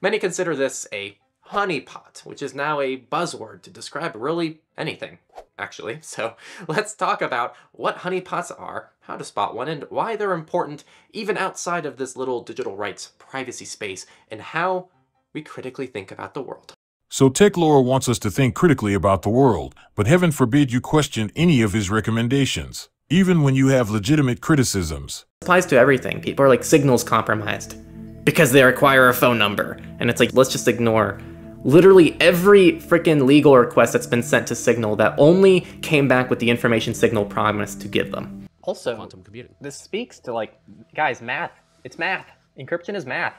Many consider this a honeypot, which is now a buzzword to describe really anything, actually. So let's talk about what honeypots are, how to spot one, and why they're important even outside of this little digital rights privacy space, and how we critically think about the world. So Techlore wants us to think critically about the world, but heaven forbid you question any of his recommendations, even when you have legitimate criticisms. It applies to everything. People are like, Signal's compromised because they require a phone number. And it's like, let's just ignore literally every freaking legal request that's been sent to Signal that only came back with the information Signal promised to give them. Also, quantum computing. This speaks to, like, guys, math. It's math. Encryption is math.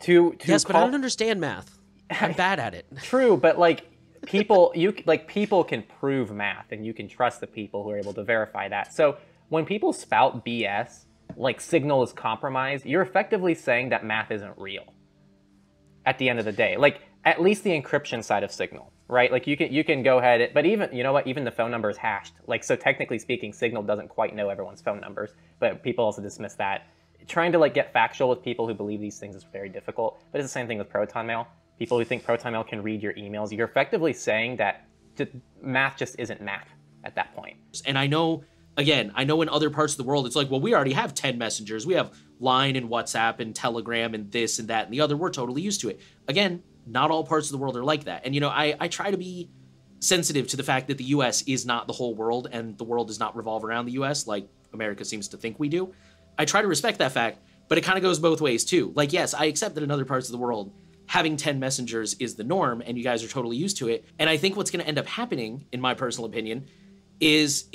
Yes, but I don't understand math. I'm bad at it. True, but like people can prove math, and you can trust the people who are able to verify that. So when people spout BS, like Signal is compromised, you're effectively saying that math isn't real. At the end of the day, like at least the encryption side of Signal, right? Like you can go ahead, but even, you know what? Even the phone number is hashed. Like, so technically speaking, Signal doesn't quite know everyone's phone numbers, but people also dismiss that. Trying to like get factual with people who believe these things is very difficult. But it's the same thing with Proton Mail. People who think Proton Mail can read your emails, you're effectively saying that math just isn't math at that point. And I know, again, I know in other parts of the world, it's like, well, we already have 10 messengers. We have Line and WhatsApp and Telegram and this and that and the other. We're totally used to it. Again, not all parts of the world are like that. And, you know, I try to be sensitive to the fact that the US is not the whole world, and the world does not revolve around the US like America seems to think we do. I try to respect that fact, but it kind of goes both ways too. Like, yes, I accept that in other parts of the world, having 10 messengers is the norm, and you guys are totally used to it. And I think what's going to end up happening, in my personal opinion, is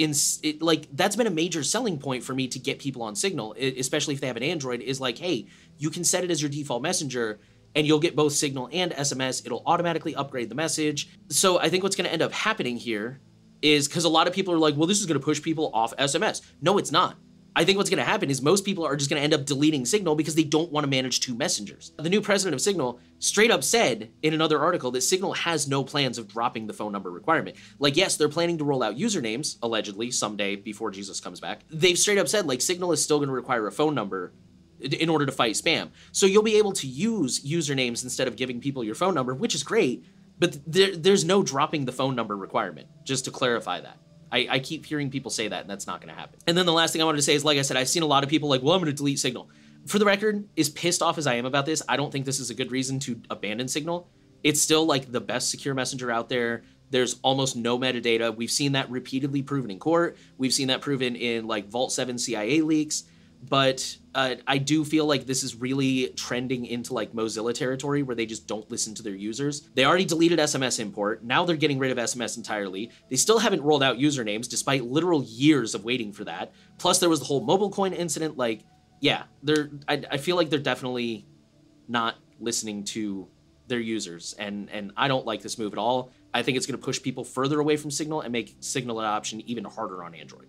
that's been a major selling point for me to get people on Signal, especially if they have an Android, is like, hey, you can set it as your default messenger, and you'll get both Signal and SMS. It'll automatically upgrade the message. So I think what's going to end up happening here is, because a lot of people are like, well, this is going to push people off SMS. No, it's not. I think what's going to happen is most people are just going to end up deleting Signal because they don't want to manage two messengers. The new president of Signal straight up said in another article that Signal has no plans of dropping the phone number requirement. Like, yes, they're planning to roll out usernames, allegedly, someday before Jesus comes back. They've straight up said, like, Signal is still going to require a phone number in order to fight spam. So you'll be able to use usernames instead of giving people your phone number, which is great, but there's no dropping the phone number requirement, just to clarify that. I keep hearing people say that, and that's not going to happen. And then the last thing I wanted to say is, like I said, I've seen a lot of people like, well, I'm going to delete Signal. For the record, as pissed off as I am about this, I don't think this is a good reason to abandon Signal. It's still like the best secure messenger out there. There's almost no metadata. We've seen that repeatedly proven in court. We've seen that proven in like Vault 7 CIA leaks. But I do feel like this is really trending into like Mozilla territory, where they just don't listen to their users. They already deleted SMS import. Now they're getting rid of SMS entirely. They still haven't rolled out usernames despite literal years of waiting for that. Plus there was the whole mobile coin incident. Like, yeah, I feel like they're definitely not listening to their users. And I don't like this move at all. I think it's going to push people further away from Signal and make Signal adoption even harder on Android.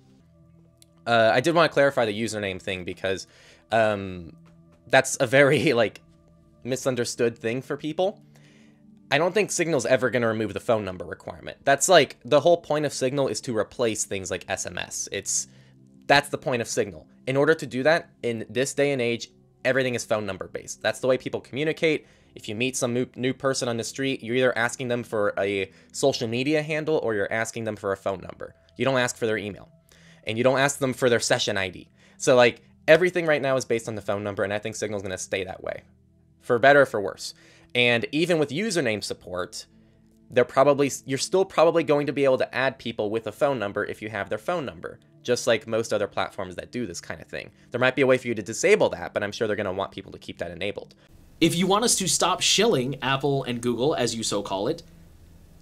I did want to clarify the username thing, because that's a very, like, misunderstood thing for people. I don't think Signal's ever going to remove the phone number requirement. That's, like, the whole point of Signal is to replace things like SMS. That's the point of Signal. In order to do that, in this day and age, everything is phone number based. That's the way people communicate. If you meet some new person on the street, you're either asking them for a social media handle or you're asking them for a phone number. You don't ask for their email. And you don't ask them for their session ID. So, like, everything right now is based on the phone number, and I think Signal's going to stay that way, for better or for worse. And even with username support, you're still probably going to be able to add people with a phone number if you have their phone number, just like most other platforms that do this kind of thing. There might be a way for you to disable that, but I'm sure they're going to want people to keep that enabled. If you want us to stop shilling Apple and Google, as you so call it,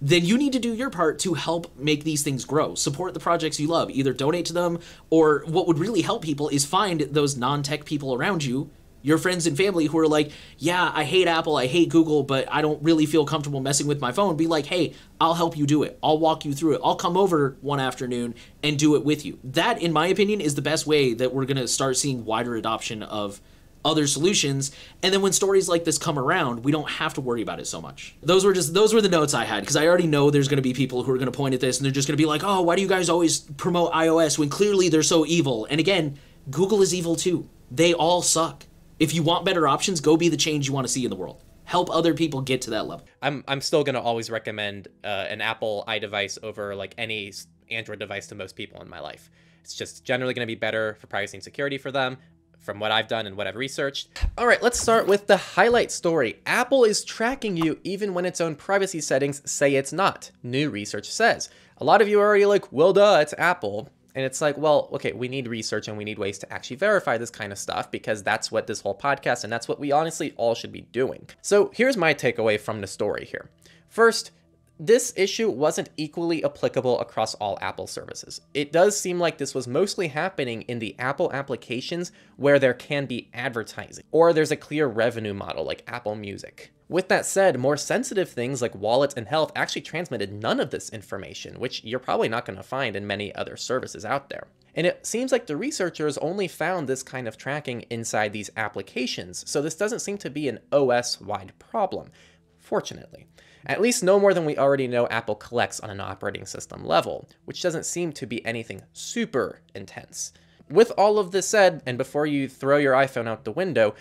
then you need to do your part to help make these things grow. Support the projects you love. Either donate to them, or what would really help people is find those non-tech people around you, your friends and family, who are like, yeah, I hate Apple, I hate Google, but I don't really feel comfortable messing with my phone. Be like, hey, I'll help you do it. I'll walk you through it. I'll come over one afternoon and do it with you. That, in my opinion, is the best way that we're going to start seeing wider adoption of other solutions. And then when stories like this come around, we don't have to worry about it so much. Those were the notes I had, because I already know there's going to be people who are going to point at this and they're just going to be like, oh, why do you guys always promote iOS when clearly they're so evil? And again, Google is evil too. They all suck. If you want better options, go be the change you want to see in the world. help other people get to that level. I'm still going to always recommend an Apple iDevice over like any Android device to most people in my life. It's just generally going to be better for privacy and security for them, from what I've done and what I've researched. All right, let's start with the highlight story. Apple is tracking you even when its own privacy settings say it's not, new research says. A lot of you are already like, well, duh, it's Apple. And it's like, well, okay, we need research and we need ways to actually verify this kind of stuff, because that's what this whole podcast and that's what we honestly all should be doing. So here's my takeaway from the story here. First, this issue wasn't equally applicable across all Apple services. It does seem like this was mostly happening in the Apple applications where there can be advertising, or there's a clear revenue model like Apple Music. With that said, more sensitive things like wallets and health actually transmitted none of this information, which you're probably not going to find in many other services out there. And it seems like the researchers only found this kind of tracking inside these applications, so this doesn't seem to be an OS-wide problem, fortunately. At least no more than we already know Apple collects on an operating system level, which doesn't seem to be anything super intense. With all of this said, and before you throw your iPhone out the window,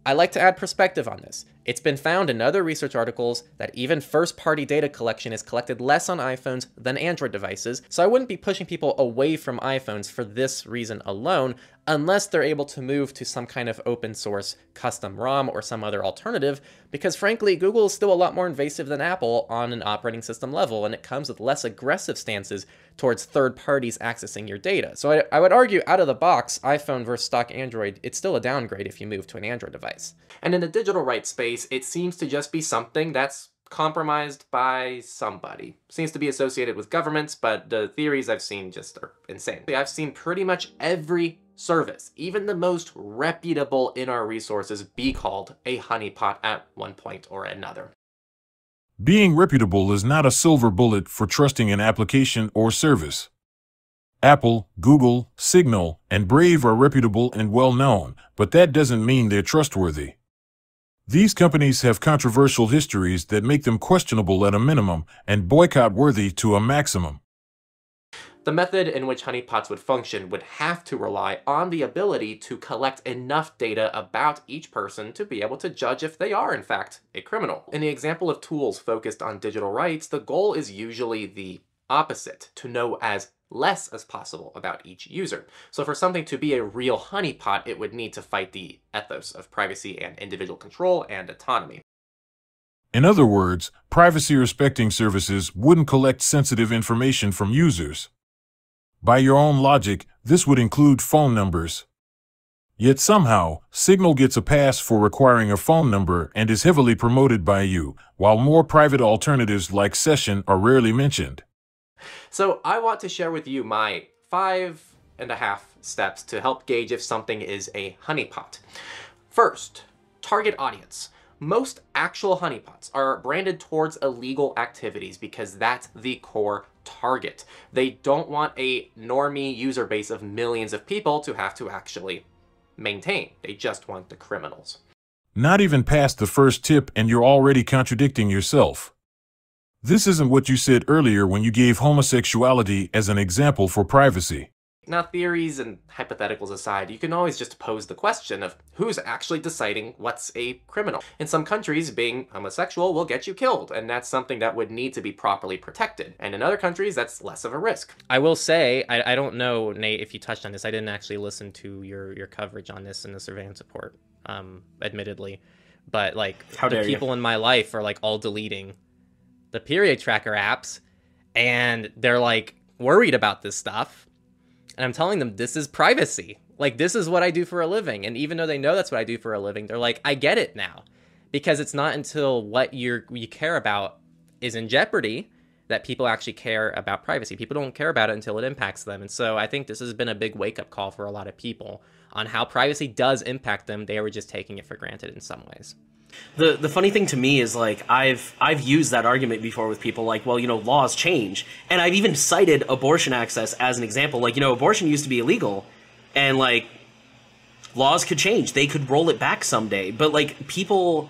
I like to add perspective on this. It's been found in other research articles that even first-party data collection is collected less on iPhones than Android devices, so I wouldn't be pushing people away from iPhones for this reason alone, unless they're able to move to some kind of open source custom ROM or some other alternative, because frankly, Google is still a lot more invasive than Apple on an operating system level, and it comes with less aggressive stances towards third parties accessing your data. So I would argue out of the box, iPhone versus stock Android, it's still a downgrade if you move to an Android device. And in the digital rights space, it seems to just be something that's compromised by somebody. Seems to be associated with governments, but the theories I've seen just are insane. I've seen pretty much every service, even the most reputable in our resources, be called a honeypot at one point or another. Being reputable is not a silver bullet for trusting an application or service. Apple, Google, Signal, and Brave are reputable and well-known, but that doesn't mean they're trustworthy. These companies have controversial histories that make them questionable at a minimum and boycott-worthy to a maximum. The method in which honeypots would function would have to rely on the ability to collect enough data about each person to be able to judge if they are, in fact, a criminal. In the example of tools focused on digital rights, the goal is usually the opposite, to know as less as possible about each user. So for something to be a real honeypot, it would need to fight the ethos of privacy and individual control and autonomy. In other words, privacy-respecting services wouldn't collect sensitive information from users. By your own logic, this would include phone numbers. Yet somehow, Signal gets a pass for requiring a phone number and is heavily promoted by you, while more private alternatives like Session are rarely mentioned. So I want to share with you my 5.5 steps to help gauge if something is a honeypot. First, target audience. Most actual honeypots are branded towards illegal activities because that's the core target. They don't want a normie user base of millions of people to have to actually maintain. They just want the criminals. Not even past the first tip and you're already contradicting yourself. This isn't what you said earlier when you gave homosexuality as an example for privacy. Now, theories and hypotheticals aside, you can always just pose the question of who's actually deciding what's a criminal. In some countries, being homosexual will get you killed, and that's something that would need to be properly protected. And in other countries, that's less of a risk. I will say, I don't know, Nate, if you touched on this. I didn't actually listen to your coverage on this in the surveillance report, admittedly. But, like, the people in my life are, like, all deleting the period tracker apps, and they're, like, worried about this stuff. And I'm telling them, this is privacy. Like, this is what I do for a living. And even though they know that's what I do for a living, they're like, I get it now. Because it's not until what you care about is in jeopardy that people actually care about privacy. People don't care about it until it impacts them. And so I think this has been a big wake-up call for a lot of people on how privacy does impact them. They were just taking it for granted in some ways. The funny thing to me is, like, I've used that argument before with people, like, well, you know, laws change. And I've even cited abortion access as an example. Like, you know, abortion used to be illegal, and, like, laws could change. They could roll it back someday. But, like, people,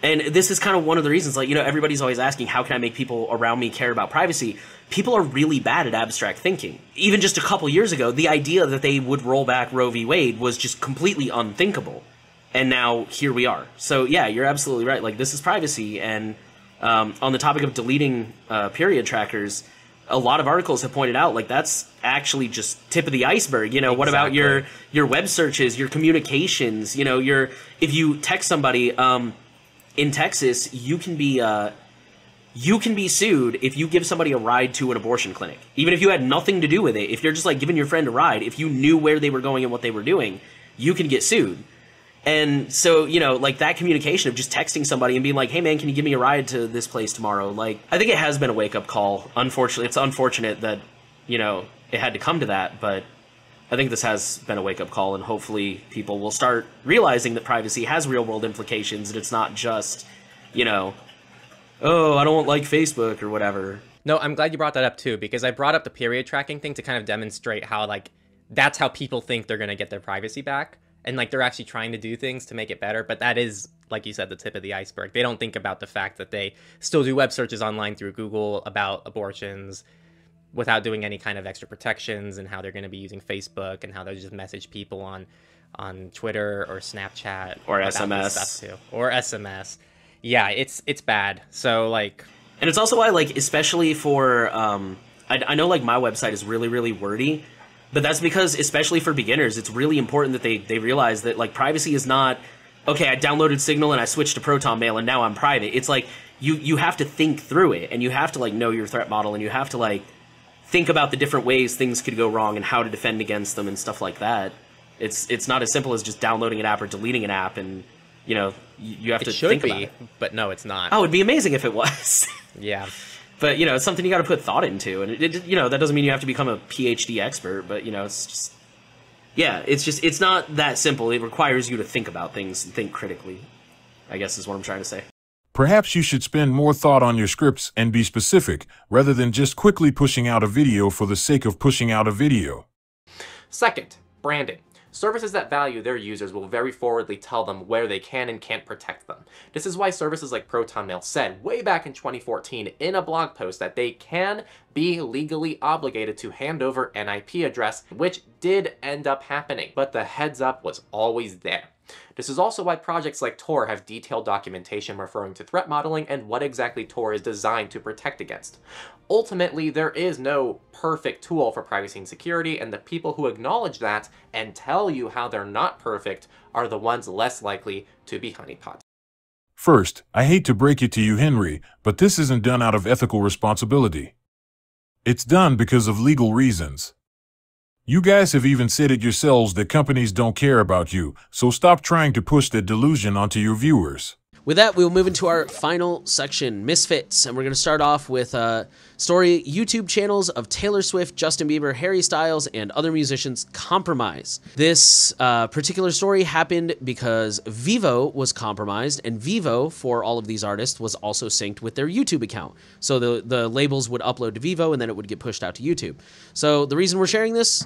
and this is kind of one of the reasons, like, you know, everybody's always asking, how can I make people around me care about privacy? People are really bad at abstract thinking. Even just a couple years ago, the idea that they would roll back Roe v. Wade was just completely unthinkable. and now here we are. So yeah, you're absolutely right. Like, this is privacy, and on the topic of deleting period trackers, a lot of articles have pointed out, like, that's actually just tip of the iceberg. You know, what about your web searches, your communications? You know, if you text somebody in Texas, you can be sued if you give somebody a ride to an abortion clinic, even if you had nothing to do with it. If you're just like giving your friend a ride, if you knew where they were going and what they were doing, you can get sued. And so, you know, like, that communication of just texting somebody and being like, hey man, can you give me a ride to this place tomorrow? Like, I think it has been a wake-up call. Unfortunately, it's unfortunate that, you know, it had to come to that, but I think this has been a wake-up call, and hopefully people will start realizing that privacy has real-world implications, and it's not just, you know, oh, I don't like Facebook or whatever. No, I'm glad you brought that up too, because I brought up the period tracking thing to kind of demonstrate how, like, that's how people think they're going to get their privacy back. And, like, they're actually trying to do things to make it better. But that is, like you said, the tip of the iceberg. They don't think about the fact that they still do web searches online through Google about abortions without doing any kind of extra protections, and how they're going to be using Facebook, and how they just message people on Twitter or Snapchat. Or about SMS. this stuff too. Or SMS. Yeah, it's bad. So, like... And it's also why, like, especially for... I know, like, my website is really, really wordy. But that's because, especially for beginners, it's really important that they realize that, like, privacy is not, okay, I downloaded Signal and I switched to Proton Mail and now I'm private. It's like, you have to think through it, and you have to, like, know your threat model, and you have to, like, think about the different ways things could go wrong and how to defend against them and stuff like that. It's not as simple as just downloading an app or deleting an app, and, you know, you have to think about it. But no, it's not. Oh, it'd be amazing if it was. Yeah. But, you know, it's something you got to put thought into, and you know, that doesn't mean you have to become a PhD expert, but, you know, it's just, yeah, it's not that simple. It requires you to think about things and think critically, I guess is what I'm trying to say. Perhaps you should spend more thought on your scripts and be specific, rather than just quickly pushing out a video for the sake of pushing out a video. Second, branding. Services that value their users will very forwardly tell them where they can and can't protect them. This is why services like Proton Mail said way back in 2014 in a blog post that they can be legally obligated to hand over an IP address, which did end up happening, but the heads up was always there. This is also why projects like Tor have detailed documentation referring to threat modeling and what exactly Tor is designed to protect against. Ultimately, there is no perfect tool for privacy and security, and the people who acknowledge that and tell you how they're not perfect are the ones less likely to be honeypots. First, I hate to break it to you, Henry, but this isn't done out of ethical responsibility. It's done because of legal reasons. You guys have even said it yourselves that companies don't care about you, so stop trying to push that delusion onto your viewers. With that, we'll move into our final section, Misfits, and we're going to start off with story YouTube channels of Taylor Swift, Justin Bieber, Harry Styles, and other musicians compromise. This particular story happened because Vivo was compromised, and Vivo, for all of these artists, was also synced with their YouTube account. So the labels would upload to Vivo, and then it would get pushed out to YouTube. So the reason we're sharing this,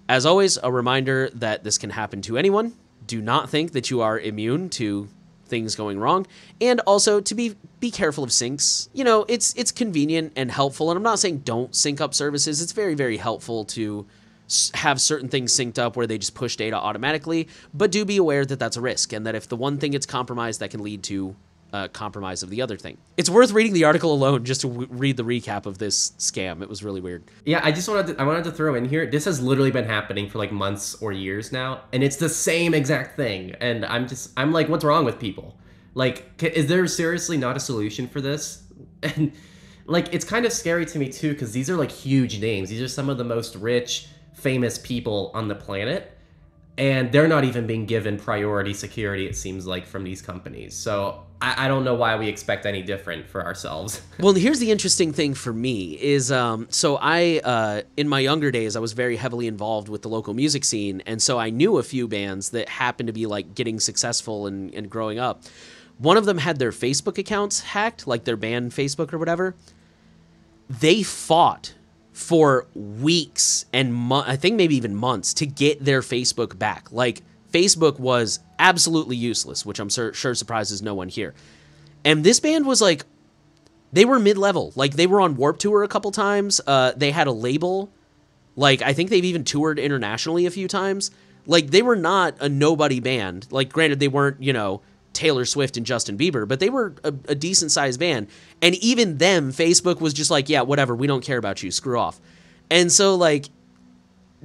as always, a reminder that this can happen to anyone. Do not think that you are immune to things going wrong, and also to be careful of syncs. You know, it's convenient and helpful, and I'm not saying don't sync up services. It's very, very helpful to have certain things synced up where they just push data automatically, but do be aware that that's a risk, and that if the one thing gets compromised, that can lead to compromise of the other thing. It's worth reading the article alone just to read the recap of this scam. It was really weird. Yeah, I wanted to throw in here, this has literally been happening for like months or years now, and it's the same exact thing, and I'm like, what's wrong with people? Like, is there seriously not a solution for this? And like, it's kind of scary to me too, because these are like huge names. These are some of the most rich, famous people on the planet, and they're not even being given priority security, it seems like, from these companies. So I don't know why we expect any different for ourselves. Well, here's the interesting thing for me is, so I, in my younger days, I was very heavily involved with the local music scene, and so I knew a few bands that happened to be like getting successful and growing up. One of them had their Facebook accounts hacked, like their band Facebook or whatever. They fought for weeks and I think maybe even months to get their Facebook back. Like, Facebook was absolutely useless, which I'm sure surprises no one here. And this band was like, they were mid-level. Like, they were on Warped Tour a couple times. They had a label. Like, I think they've even toured internationally a few times. Like, they were not a nobody band. Like, granted, they weren't, you know, Taylor Swift and Justin Bieber, but they were a decent sized band. And even them, Facebook was just like, yeah, whatever, we don't care about you, screw off. And so, like,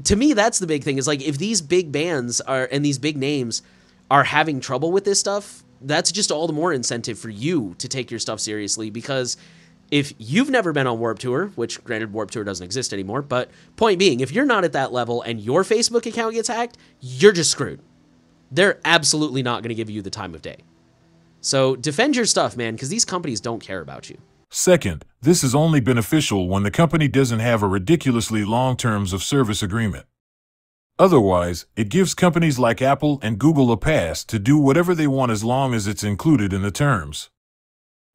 to me, that's the big thing, is like, if these big bands are, and these big names are having trouble with this stuff, that's just all the more incentive for you to take your stuff seriously, because if you've never been on Warped Tour, which granted Warped Tour doesn't exist anymore, but point being, if you're not at that level and your Facebook account gets hacked, you're just screwed. They're absolutely not going to give you the time of day. So defend your stuff, man, because these companies don't care about you. Second, this is only beneficial when the company doesn't have a ridiculously long terms of service agreement. Otherwise, it gives companies like Apple and Google a pass to do whatever they want as long as it's included in the terms.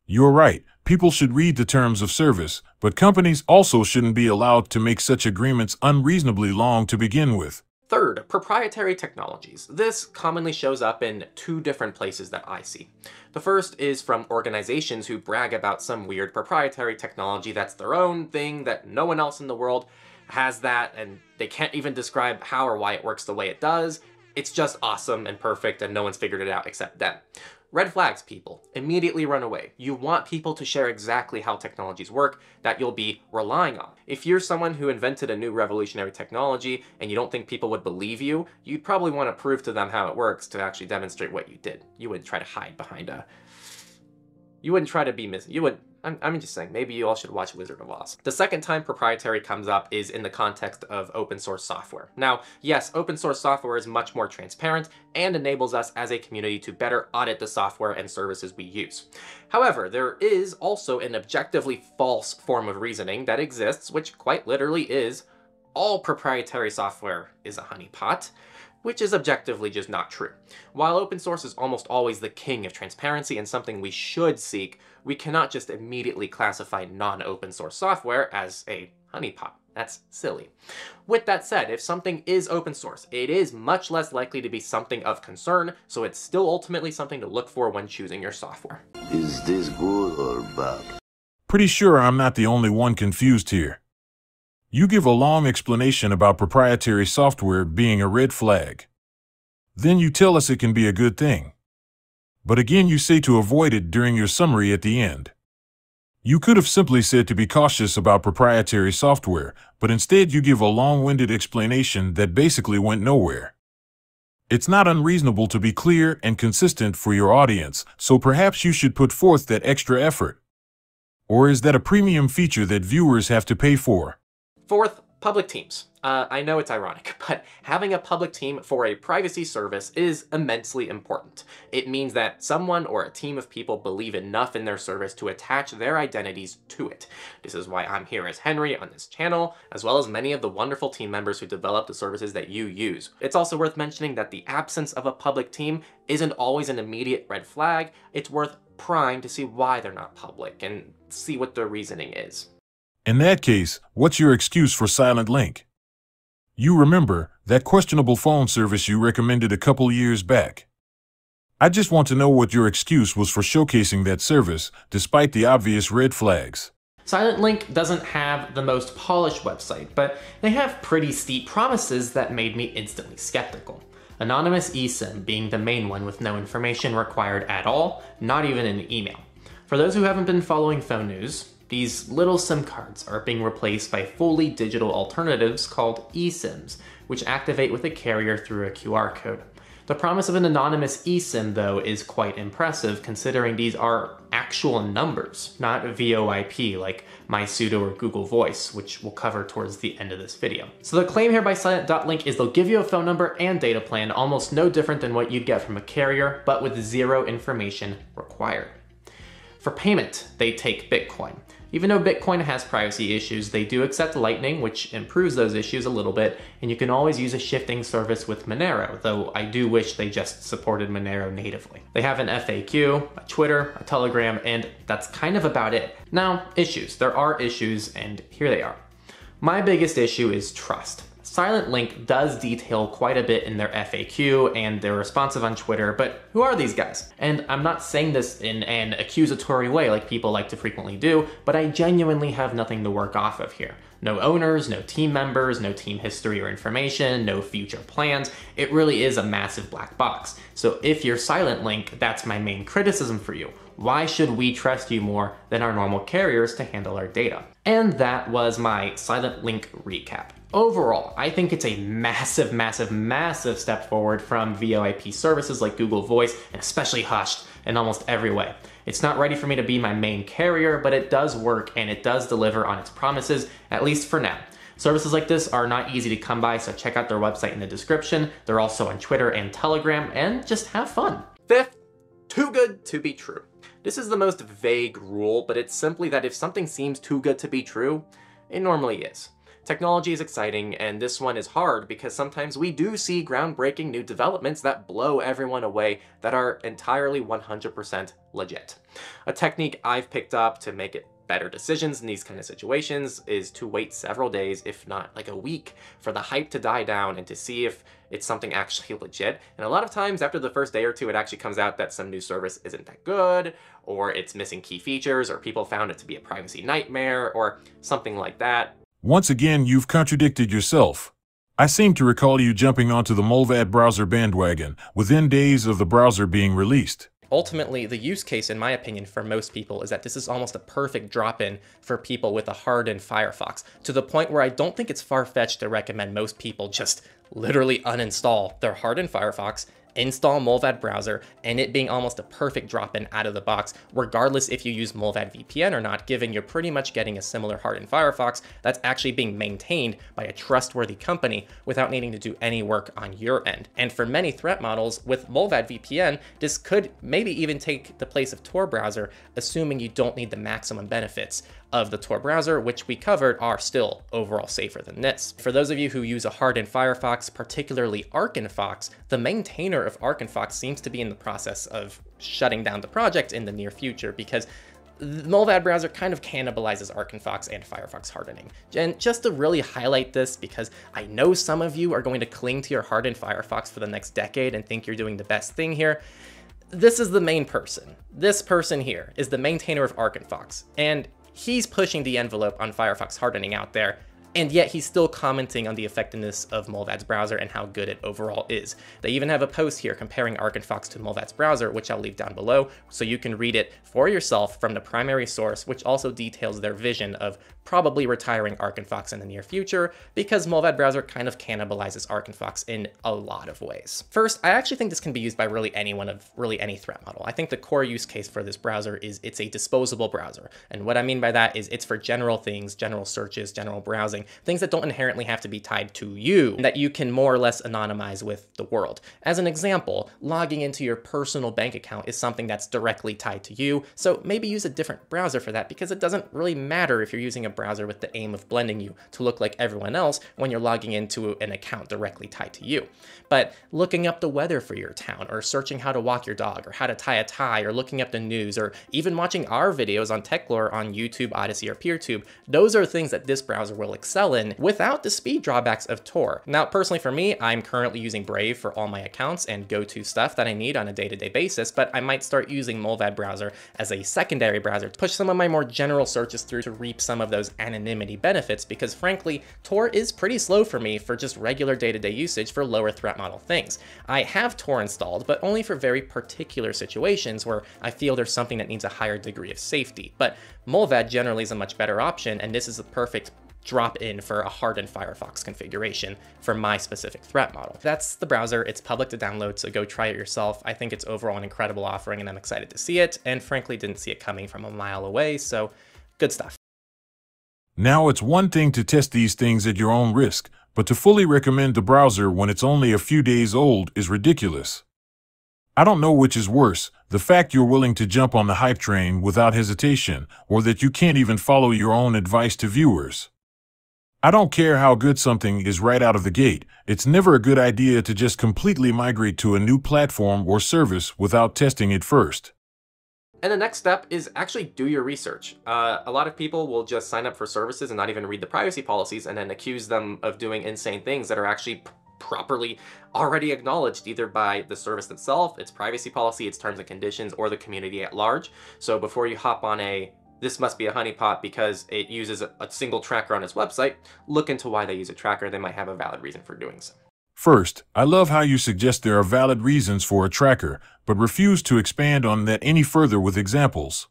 You're right, people should read the terms of service, but companies also shouldn't be allowed to make such agreements unreasonably long to begin with. Third, proprietary technologies. This commonly shows up in two different places that I see. The first is from organizations who brag about some weird proprietary technology that's their own thing, that no one else in the world has that, and they can't even describe how or why it works the way it does. It's just awesome and perfect, and no one's figured it out except them. Red flags, people. Immediately run away. You want people to share exactly how technologies work that you'll be relying on. If you're someone who invented a new revolutionary technology and you don't think people would believe you, you'd probably want to prove to them how it works to actually demonstrate what you did. You wouldn't try to hide behind a... You wouldn't try to be you would... I'm just saying, maybe you all should watch Wizard of Oz. The second time proprietary comes up is in the context of open source software. Now, yes, open source software is much more transparent and enables us as a community to better audit the software and services we use. However, there is also an objectively false form of reasoning that exists, which quite literally is all proprietary software is a honeypot, which is objectively just not true. While open source is almost always the king of transparency and something we should seek, we cannot just immediately classify non-open source software as a honeypot. That's silly. With that said, if something is open source, it is much less likely to be something of concern, so it's still ultimately something to look for when choosing your software. Is this good or bad? Pretty sure I'm not the only one confused here. You give a long explanation about proprietary software being a red flag. Then you tell us it can be a good thing. But again you say to avoid it during your summary at the end. You could have simply said to be cautious about proprietary software, but instead you give a long-winded explanation that basically went nowhere. It's not unreasonable to be clear and consistent for your audience, so perhaps you should put forth that extra effort. Or is that a premium feature that viewers have to pay for? Fourth, public teams. I know it's ironic, but having a public team for a privacy service is immensely important. It means that someone or a team of people believe enough in their service to attach their identities to it. This is why I'm here as Henry on this channel, as well as many of the wonderful team members who develop the services that you use. It's also worth mentioning that the absence of a public team isn't always an immediate red flag. It's worth prying to see why they're not public and see what their reasoning is. In that case, what's your excuse for Silent Link? You remember that questionable phone service you recommended a couple years back. I just want to know what your excuse was for showcasing that service, despite the obvious red flags. Silent Link doesn't have the most polished website, but they have pretty steep promises that made me instantly skeptical. Anonymous eSIM being the main one with no information required at all, not even an email. For those who haven't been following phone news, these little SIM cards are being replaced by fully digital alternatives called eSIMs, which activate with a carrier through a QR code. The promise of an anonymous eSIM, though, is quite impressive considering these are actual numbers, not VoIP like MySudo or Google Voice, which we'll cover towards the end of this video. So the claim here by Silent.Link is they'll give you a phone number and data plan almost no different than what you'd get from a carrier, but with zero information required. For payment, they take Bitcoin. Even though Bitcoin has privacy issues, they do accept Lightning, which improves those issues a little bit, and you can always use a shifting service with Monero, though I do wish they just supported Monero natively. They have an FAQ, a Twitter, a Telegram, and that's kind of about it. Now, issues. There are issues, and here they are. My biggest issue is trust. Silent Link does detail quite a bit in their FAQ and they're responsive on Twitter, but who are these guys? And I'm not saying this in an accusatory way like people like to frequently do, but I genuinely have nothing to work off of here. No owners, no team members, no team history or information, no future plans. It really is a massive black box. So if you're Silent Link, that's my main criticism for you. Why should we trust you more than our normal carriers to handle our data? And that was my Silent Link recap. Overall, I think it's a massive, massive, massive step forward from VoIP services like Google Voice, and especially Hushed in almost every way. It's not ready for me to be my main carrier, but it does work and it does deliver on its promises, at least for now. Services like this are not easy to come by, so check out their website in the description. They're also on Twitter and Telegram, and just have fun. Fifth, too good to be true. This is the most vague rule, but it's simply that if something seems too good to be true, it normally is. Technology is exciting, and this one is hard because sometimes we do see groundbreaking new developments that blow everyone away that are entirely 100% legit. A technique I've picked up to make it better decisions in these kind of situations is to wait several days, if not like a week, for the hype to die down and to see if it's something actually legit. And a lot of times after the first day or two, it actually comes out that some new service isn't that good, or it's missing key features, or people found it to be a privacy nightmare, or something like that. Once again, you've contradicted yourself. I seem to recall you jumping onto the Molvad browser bandwagon within days of the browser being released. Ultimately, the use case, in my opinion, for most people is that this is almost a perfect drop-in for people with a hardened Firefox, to the point where I don't think it's far-fetched to recommend most people just literally uninstall their hardened Firefox, install Molvad browser, and it being almost a perfect drop-in out of the box, regardless if you use Molvad VPN or not, given you're pretty much getting a similar hardened Firefox that's actually being maintained by a trustworthy company without needing to do any work on your end. And for many threat models, with Molvad VPN, this could maybe even take the place of Tor browser, assuming you don't need the maximum benefits of the Tor browser, which we covered are still overall safer than this. For those of you who use a hardened Firefox, particularly ArchenFox, the maintainer of ArchenFox seems to be in the process of shutting down the project in the near future because the Molvad browser kind of cannibalizes ArchenFox and Firefox hardening. And just to really highlight this, because I know some of you are going to cling to your hardened Firefox for the next decade and think you're doing the best thing here, this is the main person. This person here is the maintainer of ArchenFox, and he's pushing the envelope on Firefox hardening out there, and yet he's still commenting on the effectiveness of Molvad's browser and how good it overall is. They even have a post here comparing ArchenFox to Molvad's browser, which I'll leave down below, so you can read it for yourself from the primary source, which also details their vision of probably retiring ArchenFox in the near future, because Molvad browser kind of cannibalizes ArchenFox in a lot of ways. First, I actually think this can be used by really anyone of really any threat model. I think the core use case for this browser is it's a disposable browser. And what I mean by that is it's for general things, general searches, general browsing, things that don't inherently have to be tied to you, and that you can more or less anonymize with the world. As an example, logging into your personal bank account is something that's directly tied to you, so maybe use a different browser for that, because it doesn't really matter if you're using a browser with the aim of blending you to look like everyone else when you're logging into an account directly tied to you. But looking up the weather for your town, or searching how to walk your dog, or how to tie a tie, or looking up the news, or even watching our videos on Techlore on YouTube, Odyssey, or PeerTube, those are things that this browser will excel in without the speed drawbacks of Tor. Now, personally for me, I'm currently using Brave for all my accounts and go-to stuff that I need on a day-to-day basis, but I might start using Molvad browser as a secondary browser to push some of my more general searches through to reap some of those anonymity benefits, because frankly, Tor is pretty slow for me for just regular day-to-day usage for lower threat model things. I have Tor installed, but only for very particular situations where I feel there's something that needs a higher degree of safety. But Molvad generally is a much better option, and this is a perfect drop in for a hardened Firefox configuration for my specific threat model. That's the browser. It's public to download, so go try it yourself. I think it's overall an incredible offering, and I'm excited to see it, and frankly didn't see it coming from a mile away, so good stuff. Now, it's one thing to test these things at your own risk, but to fully recommend the browser when it's only a few days old is ridiculous. I don't know which is worse, the fact you're willing to jump on the hype train without hesitation, or that you can't even follow your own advice to viewers. I don't care how good something is right out of the gate, it's never a good idea to just completely migrate to a new platform or service without testing it first. And the next step is actually do your research. A lot of people will just sign up for services and not even read the privacy policies and then accuse them of doing insane things that are actually properly already acknowledged either by the service itself, its privacy policy, its terms and conditions, or the community at large. So before you hop on this must be a honeypot because it uses a single tracker on its website, look into why they use a tracker. They might have a valid reason for doing so. First, I love how you suggest there are valid reasons for a tracker, but refuse to expand on that any further with examples.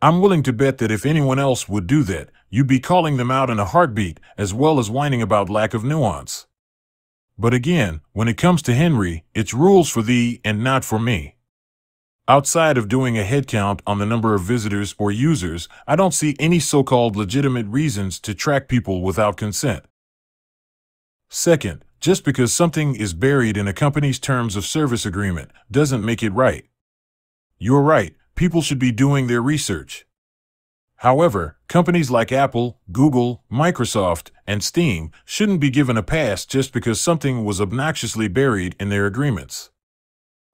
I'm willing to bet that if anyone else would do that, you'd be calling them out in a heartbeat, as well as whining about lack of nuance. But again, when it comes to Henry, it's rules for thee and not for me. Outside of doing a head count on the number of visitors or users, I don't see any so-called legitimate reasons to track people without consent. Second, just because something is buried in a company's terms of service agreement doesn't make it right. You're right, people should be doing their research. However, companies like Apple, Google, Microsoft, and Steam shouldn't be given a pass just because something was obnoxiously buried in their agreements.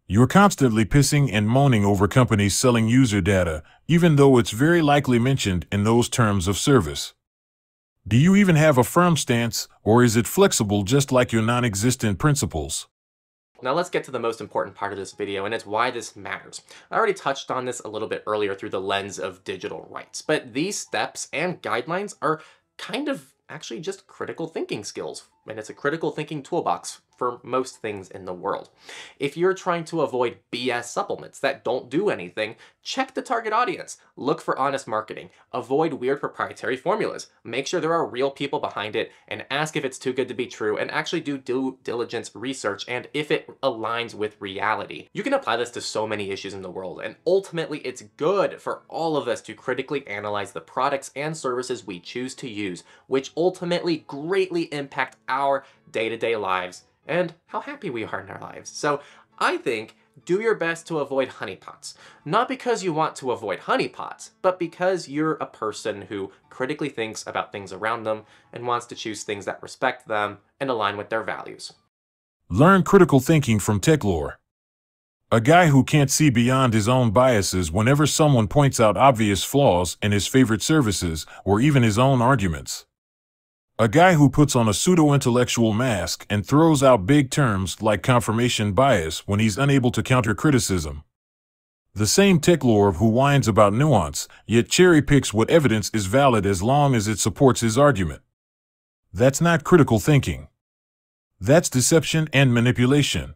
You're constantly pissing and moaning over companies selling user data, even though it's very likely mentioned in those terms of service. Do you even have a firm stance, or is it flexible just like your non-existent principles? Now let's get to the most important part of this video, and it's why this matters. I already touched on this a little bit earlier through the lens of digital rights, but these steps and guidelines are kind of actually just critical thinking skills, and it's a critical thinking toolbox for most things in the world. If you're trying to avoid BS supplements that don't do anything, check the target audience, look for honest marketing, avoid weird proprietary formulas, make sure there are real people behind it, and ask if it's too good to be true, and actually do due diligence research and if it aligns with reality. You can apply this to so many issues in the world, and ultimately it's good for all of us to critically analyze the products and services we choose to use, which ultimately greatly impact our day-to-day lives and how happy we are in our lives. So I think do your best to avoid honeypots. Not because you want to avoid honeypots, but because you're a person who critically thinks about things around them and wants to choose things that respect them and align with their values. Learn critical thinking from Techlore. A guy who can't see beyond his own biases whenever someone points out obvious flaws in his favorite services or even his own arguments. A guy who puts on a pseudo-intellectual mask and throws out big terms like confirmation bias when he's unable to counter criticism. The same Techlore who whines about nuance, yet cherry-picks what evidence is valid as long as it supports his argument. That's not critical thinking. That's deception and manipulation.